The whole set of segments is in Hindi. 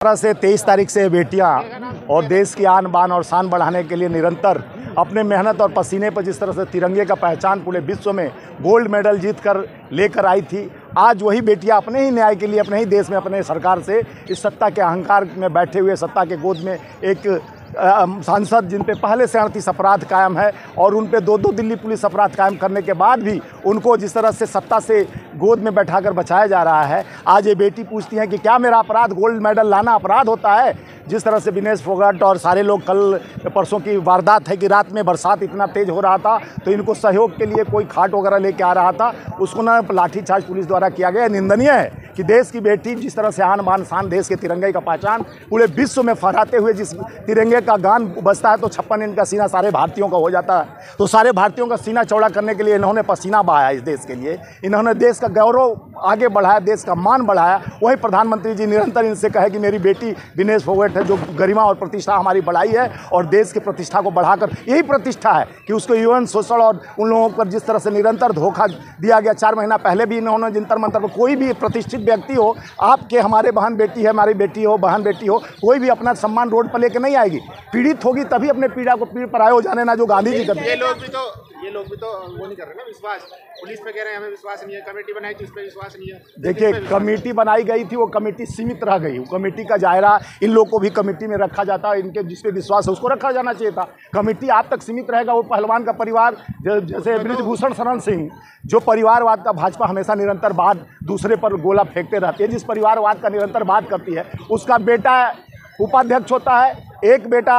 तरह से 23 तारीख से बेटियां और देश की आन बान और शान बढ़ाने के लिए निरंतर अपने मेहनत और पसीने पर जिस तरह से तिरंगे का पहचान पूरे विश्व में गोल्ड मेडल जीत कर लेकर आई थी, आज वही बेटियां अपने ही न्याय के लिए अपने ही देश में अपने सरकार से इस सत्ता के अहंकार में बैठे हुए सत्ता के गोद में एक सांसद जिन पे पहले से 38 अपराध कायम है और उन पे 2-2 दिल्ली पुलिस अपराध कायम करने के बाद भी उनको जिस तरह से सत्ता से गोद में बैठाकर बचाया जा रहा है। आज ये बेटी पूछती हैं कि क्या मेरा अपराध गोल्ड मेडल लाना अपराध होता है। जिस तरह से विनेश फोगाट और सारे लोग कल परसों की वारदात है कि रात में बरसात इतना तेज़ हो रहा था तो इनको सहयोग के लिए कोई खाट वगैरह लेके आ रहा था, उसको ना लाठीचार्ज पुलिस द्वारा किया गया। निंदनीय है कि देश की बेटी जिस तरह से आन बान शान देश के तिरंगे का पहचान पूरे विश्व में फहराते हुए जिस तिरंगे का गान बजता है तो 56 इंच का सीना सारे भारतीयों का हो जाता है। तो सारे भारतीयों का सीना चौड़ा करने के लिए इन्होंने पसीना बहाया इस देश के लिए, इन्होंने देश का गौरव आगे बढ़ाया, देश का मान बढ़ाया। वही प्रधानमंत्री जी निरंतर इनसे कहे कि मेरी बेटी विनेश फोगाट है जो गरिमा और प्रतिष्ठा हमारी बढ़ाई है और देश की प्रतिष्ठा को बढ़ाकर यही प्रतिष्ठा है कि उसको यूएन शोषण और उन लोगों पर जिस तरह से निरंतर धोखा दिया गया। 4 महीना पहले भी इन्होंने जंतर मंतर पर कोई भी प्रतिष्ठित व्यक्ति हो, आपके हमारे बहन बेटी है, हमारी बेटी हो, बहन बेटी हो, कोई भी अपना सम्मान रोड पर लेकर नहीं आएगी। पीड़ित होगी तभी अपने पीड़ा को पीड़ पर आए हो जाने ना जो गांधी जी करते। ये लोग भी तो वो नहीं कर रहे ना विश्वास, पुलिस पे कह रहे हैं हमें विश्वास नहीं है, कमेटी बनाई थी उस पर विश्वास नहीं है। देखिए कमेटी बनाई गई थी, वो कमेटी सीमित रह गई, वो कमेटी का दायरा इन लोग को भी कमेटी में रखा जाता है, इनके जिस पे विश्वास है उसको रखा जाना चाहिए था। कमेटी आप तक सीमित रहेगा। वो पहलवान का परिवार जैसे बृजभूषण शरण सिंह जो परिवारवाद का भाजपा हमेशा निरंतर बात दूसरे पर गोला फेंकते रहती है, जिस परिवारवाद का निरंतर बात करती है उसका बेटा उपाध्यक्ष होता है, एक बेटा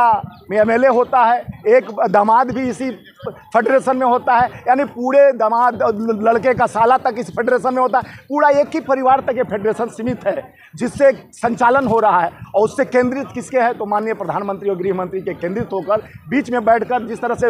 एमएलए होता है, एक दामाद भी इसी फेडरेशन में होता है, यानी पूरे दामाद लड़के का साला तक इस फेडरेशन में होता है। पूरा एक ही परिवार तक ये फेडरेशन सीमित है जिससे संचालन हो रहा है और उससे केंद्रित किसके है तो माननीय प्रधानमंत्री और गृह मंत्री के केंद्रित होकर बीच में बैठकर जिस तरह से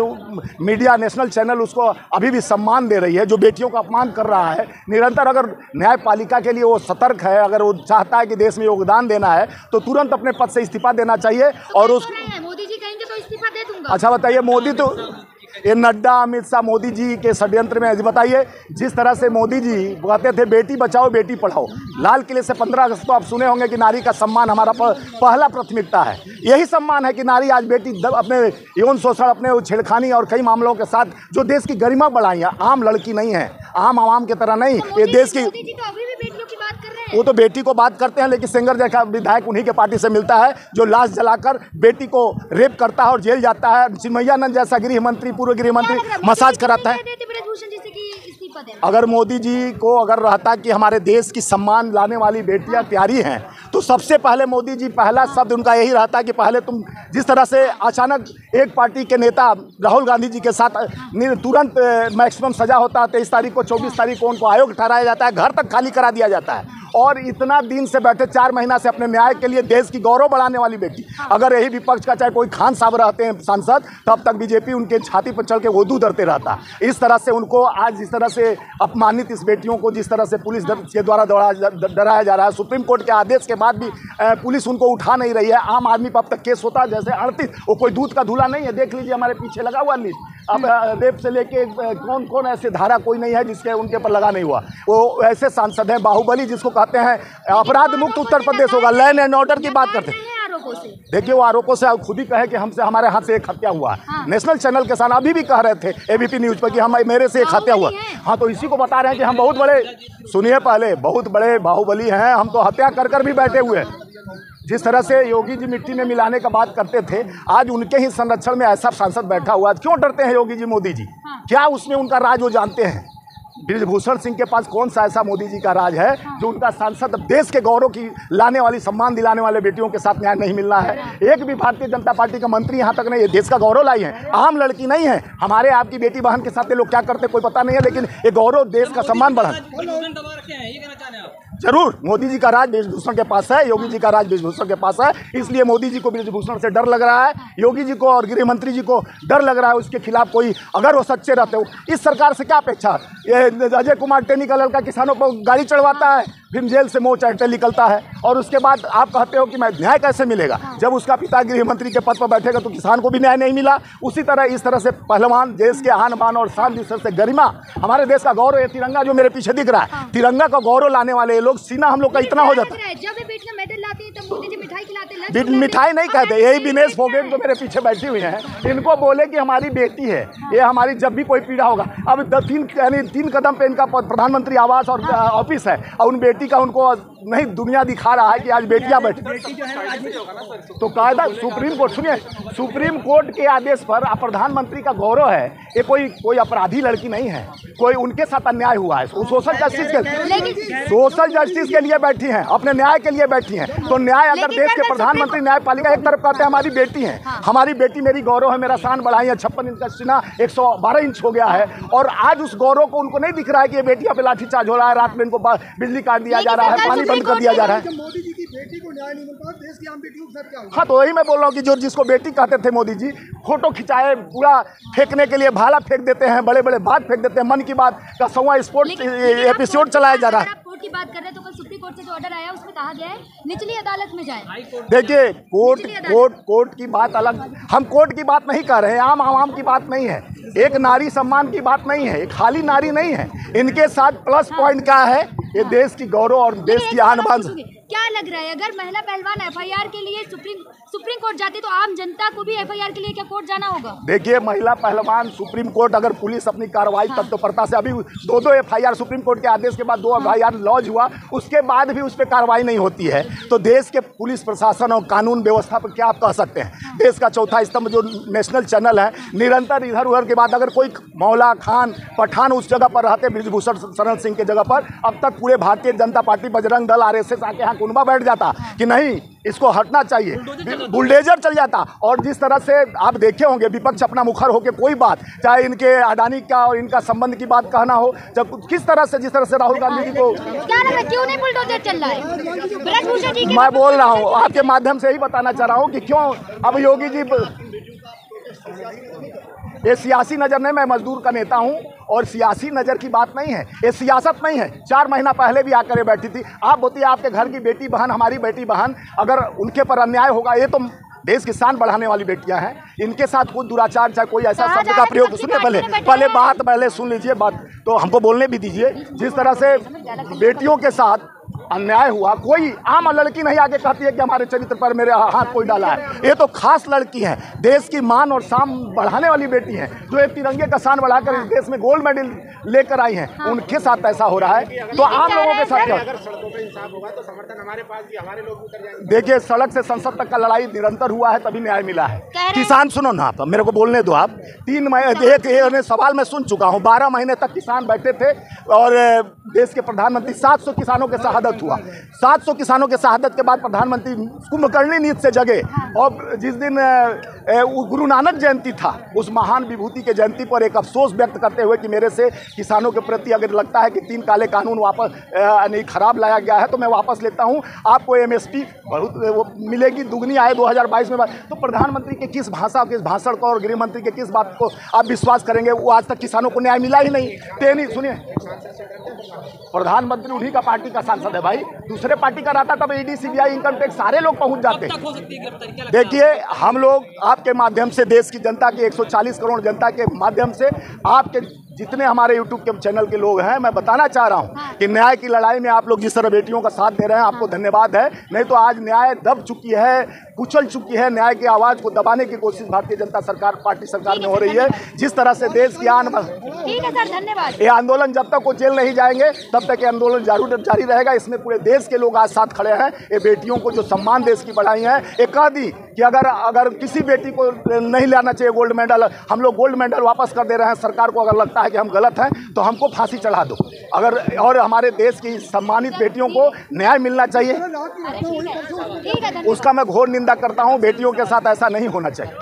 मीडिया नेशनल चैनल उसको अभी भी सम्मान दे रही है, जो बेटियों का अपमान कर रहा है निरंतर। अगर न्यायपालिका के लिए वो सतर्क है, अगर वो चाहता है कि देश में योगदान देना है तो तुरंत अपने पद से इस्तीफा देना चाहिए। और उस मोदी जी कहेंगे तो इस्तीफा दे दूंगा। अच्छा बताइए, मोदी तो ये नड्डा अमित शाह मोदी जी के षड्यंत्र में बताइए, जिस तरह से मोदी जी कहते थे बेटी बचाओ बेटी पढ़ाओ, लाल किले से 15 अगस्त को आप सुने होंगे कि नारी का सम्मान हमारा पहला प्राथमिकता है। यही सम्मान है कि नारी आज बेटी अपने यौन शोषण, अपने छेड़खानी और कई मामलों के साथ जो देश की गरिमा बढ़ाई है, आम लड़की नहीं है, आम आवाम की तरह नहीं, ये देश की। वो तो बेटी को बात करते हैं लेकिन सेंगर जैसा विधायक उन्हीं के पार्टी से मिलता है जो लाश जलाकर बेटी को रेप करता है और जेल जाता है। चिन्मयानंद जैसा गृह मंत्री, पूर्व गृह मंत्री मसाज कराता है। अगर मोदी जी को अगर रहता कि हमारे देश की सम्मान लाने वाली बेटियां प्यारी हैं तो सबसे पहले मोदी जी पहला शब्द उनका यही रहता कि पहले तुम जिस तरह से अचानक एक पार्टी के नेता राहुल गांधी जी के साथ तुरंत मैक्सिमम सजा होता है, 23 तारीख को 24 तारीख को उनको आयोग ठहराया जाता है, घर तक खाली करा दिया जाता है और इतना दिन से बैठे 4 महीना से अपने न्याय के लिए देश की गौरव बढ़ाने वाली बेटी, अगर यही विपक्ष का चाहे कोई खान साहब रहते हैं सांसद तब तक बीजेपी उनके छाती पर चढ़ के वोदू धरते रहता। इस तरह से उनको आज जिस तरह से अपमानित इस बेटियों को जिस तरह से पुलिस के द्वारा डराया जा रहा है, सुप्रीम कोर्ट के आदेश के बाद भी पुलिस उनको उठा नहीं रही है। आम आदमी पर अब तक केस होता है जैसे 38, वो कोई दूध का धूला नहीं है। देख लीजिए हमारे पीछे लगा हुआ लिस्ट, अब रेप से लेके कौन कौन ऐसे धारा कोई नहीं है जिसके उनके पर लगा नहीं हुआ। वो ऐसे सांसद हैं बाहुबली जिसको कहते हैं अपराध मुक्त उत्तर प्रदेश होगा, लैंड एंड ऑर्डर की बात करते हैं। देखिए वो आरोपों से खुद ही कहे कि हमसे हमारे हाथ से एक हत्या हुआ है। हाँ। नेशनल चैनल के साथ अभी भी कह रहे थे एबीपी न्यूज पर कि हम मेरे से एक हत्या हुआ। हाँ तो इसी को बता रहे हैं कि हम बहुत बड़े, सुनिए पहले, बहुत बड़े बाहुबली हैं, हम तो हत्या कर भी बैठे हुए हैं। जिस तरह से योगी जी मिट्टी में मिलाने का बात करते थे, आज उनके ही संरक्षण में ऐसा सांसद बैठा हुआ है। क्यों डरते हैं योगी जी मोदी जी? हाँ। क्या उसमें उनका राज वो जानते हैं? बृजभूषण सिंह के पास कौन सा ऐसा मोदी जी का राज है जो उनका सांसद देश के गौरव की लाने वाली, सम्मान दिलाने वाले बेटियों के साथ न्याय नहीं मिलना है? एक भी भारतीय जनता पार्टी का मंत्री यहाँ तक नहीं, ये देश का गौरव लाई है, आम लड़की नहीं है। हमारे आपकी बेटी बहन के साथ ये लोग क्या करते कोई पता नहीं है, लेकिन ये गौरव देश का सम्मान बढ़ा। जरूर मोदी जी का राज बृजभूषण के पास है, योगी जी का राज बृजभूषण के पास है, इसलिए मोदी जी को बृजभूषण से डर लग रहा है, योगी जी को और गृह मंत्री जी को डर लग रहा है। उसके खिलाफ कोई अगर वो सच्चे रहते हो, इस सरकार से क्या अपेक्षा? ये अजय कुमार टेनी का लड़का किसानों पर गाड़ी चढ़वाता है, फिर जेल से मुँह चाटते निकलता है और उसके बाद आप कहते हो कि मैं न्याय कैसे मिलेगा? जब उसका पिता गृह मंत्री के पद पर बैठेगा तो किसान को भी न्याय नहीं मिला। उसी तरह इस तरह से पहलवान, देश के आन बान और शान, जिस तरह से गरिमा, हमारे देश का गौरव, ये तिरंगा जो मेरे पीछे दिख रहा है, तिरंगा का गौरव लाने वाले लोग सीना हम लोग का इतना हो जाता है। जब बेटियां मेडल लाती हैं तब मोदी जी मिठाई खिलाते हैं। मिठाई नहीं कहते, यही विनेश फोगेट जो मेरे पीछे बैठी हुई हैं, इनको बोले कि हमारी बेटी है, ये हमारी जब भी कोई पीड़ा होगा। अब 3 कदम पे इनका प्रधानमंत्री आवास और ऑफिस है, और उन बेटी का उनको नहीं दुनिया दिखा रहा है कि आज बेटियां बैठी। तो कायदा सुप्रीम कोर्ट, सुनिए, सुप्रीम कोर्ट के आदेश पर प्रधानमंत्री का गौरव है। ये कोई अपराधी लड़की नहीं है, कोई उनके साथ अन्याय हुआ है, सोशल जस्टिस के लिए बैठी हैं, अपने न्याय के लिए बैठी हैं। तो न्याय अगर देश के प्रधानमंत्री न्यायपालिका एक तरफ कहते हैं हमारी बेटी है, हमारी बेटी मेरी गौरव है, मेरा शान बढ़ाई है, 56 इंच का सीना 112 इंच हो गया है, और आज उस गौरव को उनको नहीं दिख रहा है कि ये बेटियां पे लाठीचार्ज हो रहा है, रात में इनको बिजली काट दिया जा रहा है, पानी बंद कर दिया जा रहा है। मोदी जी की बेटी को न्याय नहीं मिल पाया, देश की आम बेटियों के साथ क्या हुआ? हाँ, तो वही मैं बोल रहा हूँ कि जो जिसको बेटी कहते थे मोदी जी, फोटो खिंचाए पूरा फेंकने के लिए भाला फेंक देते हैं, बड़े बड़े बात फेंक देते हैं। मन की बात का 100वां स्पोर्ट्स एपिसोड चलाया जा रहा है। कोर्ट की बात कर रहे हैं तो कल सुप्रीम कोर्ट से जो ऑर्डर आया उसमें कहा गया है निचली अदालत में जाए। देखिए, कोर्ट की बात अलग, हम कोर्ट की बात नहीं कर रहे हैं, आम की बात नहीं है, एक नारी सम्मान की बात नहीं है, खाली नारी नहीं है। इनके साथ प्लस पॉइंट क्या है, ये देश की गौरव और देश की आन बान। क्या लग रहा है अगर महिला पहलवान एफआईआर के लिए सुप्रीम कोर्ट जाती तो आम जनता को भी एफआईआर के लिए क्या कोर्ट जाना होगा? देखिए, महिला पहलवान सुप्रीम कोर्ट, अगर पुलिस अपनी कार्रवाई तत्परता से, अभी 2 एफआईआर सुप्रीम कोर्ट के आदेश के बाद 2 एफआईआर लॉन्च हुआ, उसके बाद भी उस पर कार्रवाई नहीं होती है, तो देश के पुलिस प्रशासन और कानून व्यवस्था पर क्या आप कह सकते हैं? देश का चौथा स्तंभ जो नेशनल चैनल है, निरंतर इधर उधर के बाद अगर कोई मौला खान पठान उस जगह पर रहते, बृजभूषण शरण सिंह के जगह पर, अब तक पूरे भारतीय जनता पार्टी, बजरंग दल, आरएसएस आके यहाँ कुनबा बैठ जाता कि नहीं इसको हटना चाहिए, बुलडोजर चल जाता। और जिस तरह से आप देखे होंगे विपक्ष अपना मुखर होकर कोई बात, चाहे इनके अडानी का और इनका संबंध की बात कहना हो, जब किस तरह से जिस तरह से राहुल गांधी जी को क्या लगा क्यों नहीं बुलडोजर चल रहा है? मैं बोल रहा हूँ आपके माध्यम से यही बताना चाह रहा हूँ कि क्यों अब योगी जी, ये सियासी नज़र नहीं, मैं मजदूर का नेता हूं और सियासी नज़र की बात नहीं है, ये सियासत नहीं है। 4 महीना पहले भी आकर बैठी थी, आप बोलती है आपके घर की बेटी बहन, हमारी बेटी बहन, अगर उनके पर अन्याय होगा, ये तो देश की शान बढ़ाने वाली बेटियां हैं, इनके साथ कोई दुराचार चाहे कोई ऐसा शब्द का प्रयोग, सुनिए पहले सुन लीजिए बात, तो हमको बोलने भी दीजिए। जिस तरह से बेटियों के साथ अन्याय हुआ, कोई आम लड़की नहीं आगे कहती है कि हमारे चरित्र पर मेरे हाथ कोई डाला है। ये तो खास लड़की है, देश की मान और शान बढ़ाने वाली बेटी हैं, जो एक तिरंगे का शान बढ़ाकर इस देश में गोल्ड मेडल लेकर आई हैं। उनके साथ ऐसा हो रहा है तो आम लोगों के साथ क्या? अगर सड़कों पे इंसाफ होगा तो समर्थन हमारे पास भी, हमारे लोग उतर जाएंगे। देखिए, सड़क से संसद तक का लड़ाई निरंतर हुआ है, तभी न्याय मिला है। किसान, सुनो ना, आप मेरे को बोलने दो। आप 3 महीने, एक सवाल मैं सुन चुका हूँ, 12 महीने तक किसान बैठे थे और देश के प्रधानमंत्री, 700 किसानों के शहादत हुआ। 700 किसानों के शहादत के बाद प्रधानमंत्री कुंभकर्णी नींद से जगे, और जिस दिन गुरु नानक जयंती था, उस महान विभूति के जयंती पर एक अफसोस व्यक्त करते हुए कि मेरे से किसानों के प्रति अगर लगता है कि 3 काले कानून वापस नहीं खराब लाया गया है तो मैं वापस लेता हूं, आपको एमएसपी बहुत वो मिलेगी, दुगनी आए 2022 में। तो प्रधानमंत्री के किस भाषा, किस भाषण को और गृह मंत्री के किस बात को आप विश्वास करेंगे? वो आज तक किसानों को न्याय मिला ही नहीं। तेनी सुनिए, प्रधानमंत्री उन्हीं का पार्टी का सांसद है भाई, दूसरे पार्टी का रहता तब ईडी सीबीआई इनकम टैक्स सारे लोग पहुंच जाते। देखिए, हम लोग आपके माध्यम से देश की जनता की 140 करोड़ जनता के माध्यम से आपके जितने हमारे यूट्यूब के चैनल के लोग हैं, मैं बताना चाह रहा हूं कि न्याय की लड़ाई में आप लोग जिस तरह बेटियों का साथ दे रहे हैं, आपको धन्यवाद है। नहीं तो आज न्याय दब चुकी है, कुचल चुकी है, न्याय की आवाज़ को दबाने की कोशिश भारतीय जनता सरकार पार्टी सरकार में हो रही है। जिस तरह से देश की आन, ठीक है सर, धन्यवाद। ये आंदोलन जब तक वो जेल नहीं जाएंगे तब तक ये आंदोलन जारी रहेगा। इसमें पूरे देश के लोग आज साथ खड़े हैं। ये बेटियों को जो सम्मान देश की बढ़ाई है, ये कह दी कि अगर किसी बेटी को नहीं लाना चाहिए गोल्ड मेडल, हम लोग गोल्ड मेडल वापस कर दे रहे हैं। सरकार को अगर लगता है कि हम गलत हैं तो हमको फांसी चढ़ा दो, अगर और हमारे देश की सम्मानित बेटियों को न्याय मिलना चाहिए, उसका मैं घोर निंदा करता हूं। बेटियों के साथ ऐसा नहीं होना चाहिए।